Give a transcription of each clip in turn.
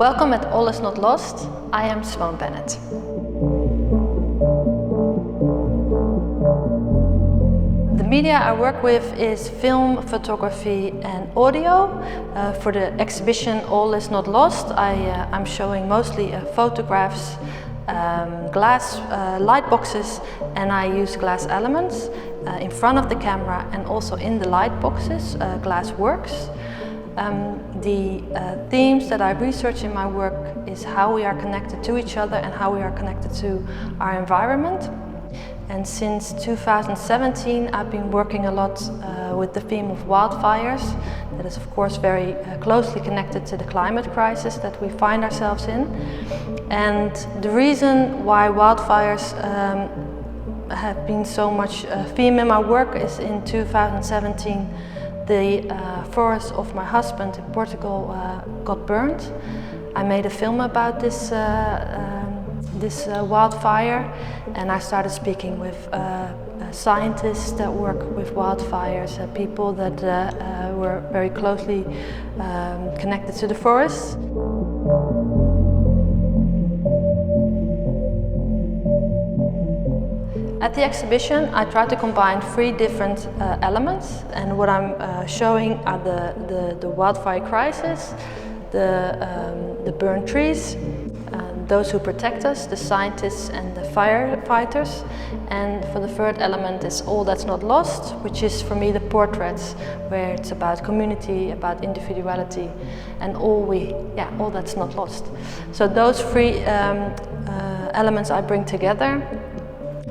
Welcome at All Is Not Lost. I am Simone Bennett. The media I work with is film, photography and audio. For the exhibition All Is Not Lost, I'm showing mostly photographs, glass light boxes, and I use glass elements in front of the camera and also in the light boxes, glass works. The themes that I research in my work is how we are connected to each other and how we are connected to our environment. And since 2017 I've been working a lot with the theme of wildfires. That is of course very closely connected to the climate crisis that we find ourselves in. And the reason why wildfires have been so much theme in my work is in 2017 the forest of my husband in Portugal got burned. I made a film about this wildfire, and I started speaking with scientists that work with wildfires, people that were very closely connected to the forest. At the exhibition, I try to combine three different elements, and what I'm showing are the wildfire crisis, the burned trees, those who protect us, the scientists and the firefighters. And for the third element is All That's Not Lost, which is for me the portraits, where it's about community, about individuality, and all that's not lost. So those three elements I bring together.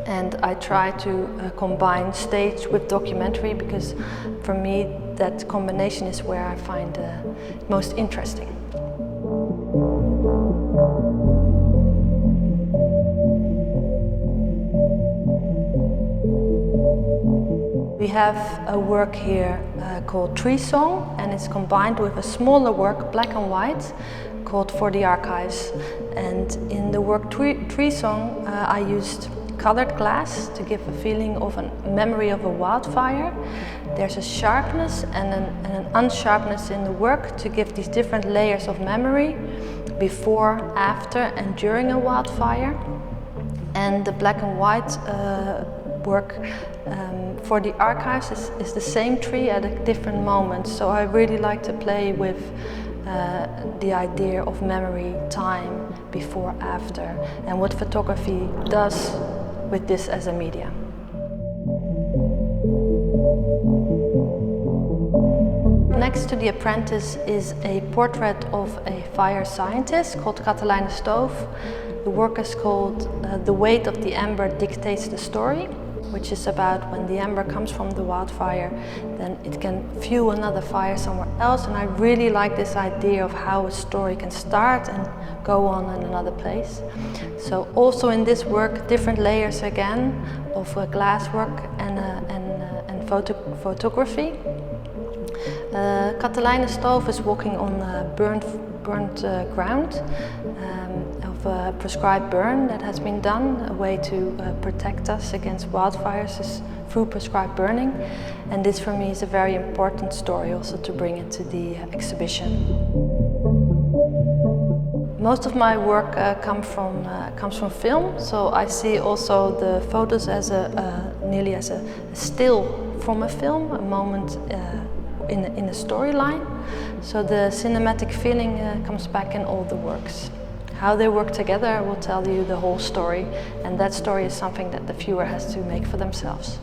And I try to combine stage with documentary, because for me that combination is where I find most interesting. We have a work here called Tree Song, and it's combined with a smaller work, black and white, called For the Archives. And in the work Tree Song I used colored glass to give a feeling of a memory of a wildfire. There's a sharpness and an unsharpness in the work to give these different layers of memory before, after and during a wildfire. And the black and white work for the archives is the same tree at a different moment. So I really like to play with the idea of memory, time, before, after, and what photography does with this as a media. Next to The Apprentice is a portrait of a fire scientist called Stoof. The work is called The Weight of the Ember Dictates the Story, which is about when the ember comes from the wildfire, then it can fuel another fire somewhere else. And I really like this idea of how a story can start and go on in another place. So also in this work, different layers again of glass work and photography. Stoof is walking on burnt ground of a prescribed burn that has been done. A way to protect us against wildfires is through prescribed burning, and this for me is a very important story also to bring into the exhibition. Most of my work comes from film, so I see also the photos as nearly as a still from a film, a moment in a storyline. So the cinematic feeling comes back in all the works. How they work together will tell you the whole story, and that story is something that the viewer has to make for themselves.